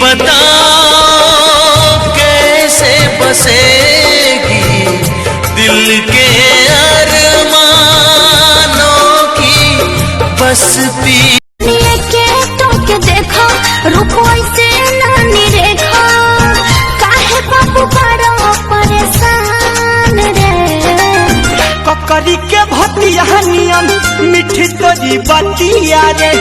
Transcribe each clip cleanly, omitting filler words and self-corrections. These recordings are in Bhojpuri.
बताओ कैसे बसेगी दिल के अरमानों की बस्ती। के देखो रुको ऐसे नानी रेखा काहे बाबू बड़ो परेशान रे। ककरी के भतिया नियन मिठी तोरी बतिया रे।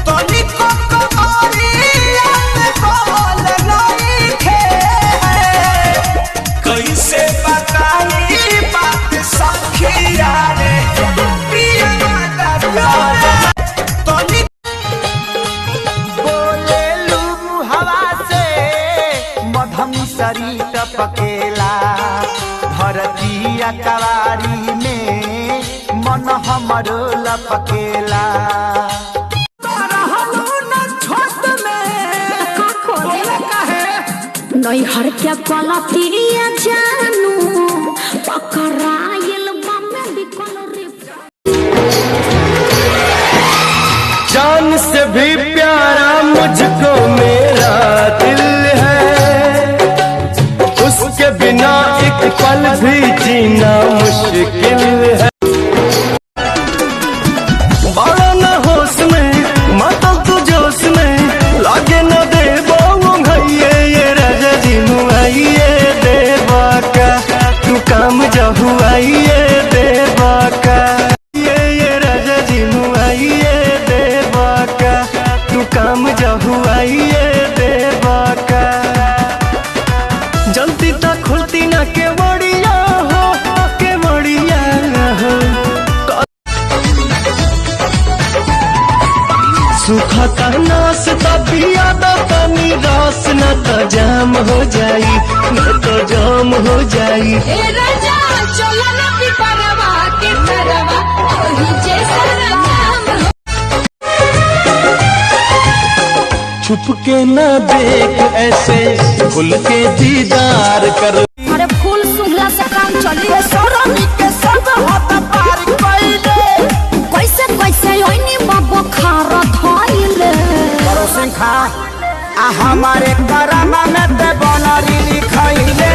तोनी कोकरिया में बोल नहीं खे कैसे बताई बात सखिया रे प्रिया दादा। तोनी बोलेलू हवा से मधम सरी टपकेला धरतिया कवारी में मन हमरो लपकेला। नैहर क्या गलतिया जानू पकड़ाइल बम्मे बिकल रे। जान से भी प्यारा मुझको मेरा दिल है उसके बिना एक पल भी जीना मुश्किल है। बड़ा न होश में माता तू जोश में लागे न दे बाबू भैये ये राजा जी मुआइए देवा का तू काम जहु आइए देवा का ये राजा जी मुआइए देवा का तू काम जहु आइए देवा का। जल्दी तक खुलती ना के बड़िया हो के बड़िया हो। सुखता नास तबिया तनी रास न तो जाम हो जाई न तो जाम हो जाई। ए राजा चला ना पिपरवा के तरवा ओही जैसा नाम छुप के न देख ऐसे खुल के दीदार कर। अरे फूल सुंघला से काम चली सरनी के सब हाथ पार कइले कैसे कैसे ओइनी बाबू खार धइले। करो सिंखा आ हमारे करामा में ते बनरी लिखइले।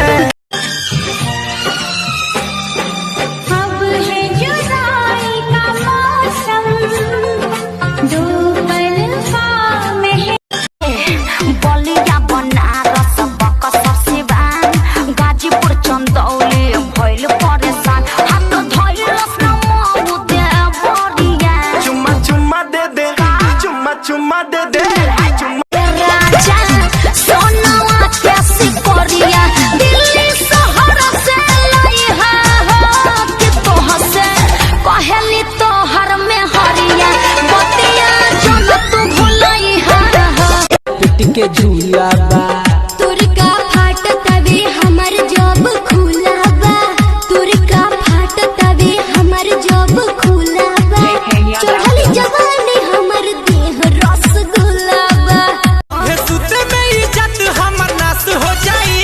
अब है जुदाई का मौसम डूबल में बलिया बनारस बक्सर सिवान गाजीपुर चंदौली भइल परेशान हाथ धइलस न मऊ दे बड़िया। चुम्मा चुम्मा दे दे चुम्मा चुम्मा दे दे राजा सोनावा कैसी कोरिया दिल्ली शहर से लाई है कि तोह से कहली तोहर में हरिया बतिया जन तू भुलाई है। पिट के झूला बा तुरका फाट तभी हमर जब खुला बा तुरका फाट तभी हमर जब खुला बा चढ़ली जवानी हमर देह रसगुल्ला बा। हे सुते में इज्जत हमर नाश हो जाई।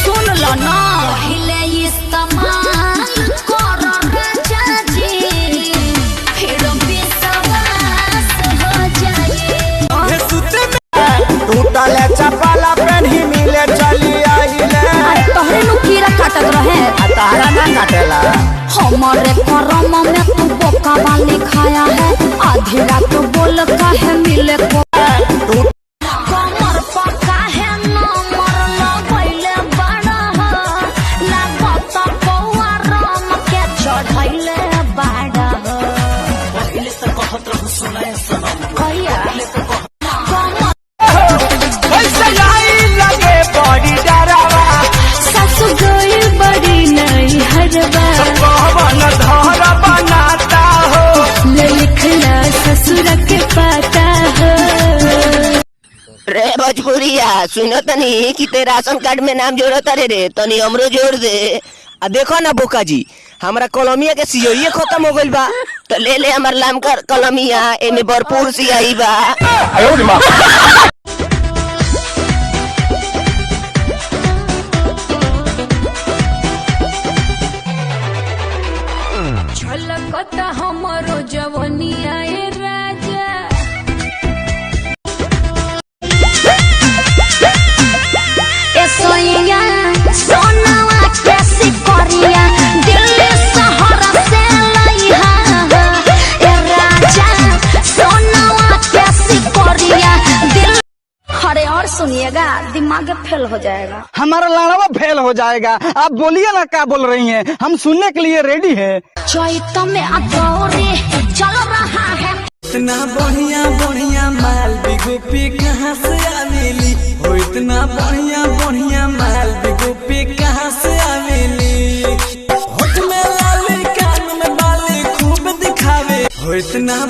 सुन लो ना पहले इस्तेमाल करो राजा जी फिर विश्वास हो जाए। हे सुते में टूटले चपला पेन्ही मिले चली आइले। अरे तोहरे नु कीड़ा काटत रहे तारा ना काटेला हमारे करम में तू बोका वाली खाया है आधी रात बोल काहे मिले को कमर पर काहे न मरला पहिले बड़ा लागत पौआ राम के चढ़ैले बड़ा पहिले तो कहत रहू सुनाए सनम कहिया कैसे लाई लगे बड़ी डरावा सासु गई बड़ी नहीं हरवा कहवन धर बनाता हो लिखना ससुर के पाता हो। रे भोजपुरिया सुनो तनी कि ते राशन कार्ड में नाम जोड़ता रे तनी हमरो जोड़ दे। आ देखो ना बोका जी हमारा कलमिया के सियोइए खत्म हो गइल बा तो ले ले हमार नाम कर कलमिया एमे भरपूर सियाई बा। झलकता हमरो जवनिया ए राजा दिमाग फेल हो जाएगा। हमारा लाड़वा फेल हो जाएगा। आप बोलिए ना क्या बोल रही हैं, हम सुनने के लिए रेडी है। चैत में अदौरे चल रहा है। इतना बढ़िया बढ़िया माल बिगुपी कहाँ से आवेली हो, इतना बढ़िया बढ़िया माल बिगुपी कहाँ से आवेली। होठ में लाली कान में बाली खूब दिखावे हो, इतना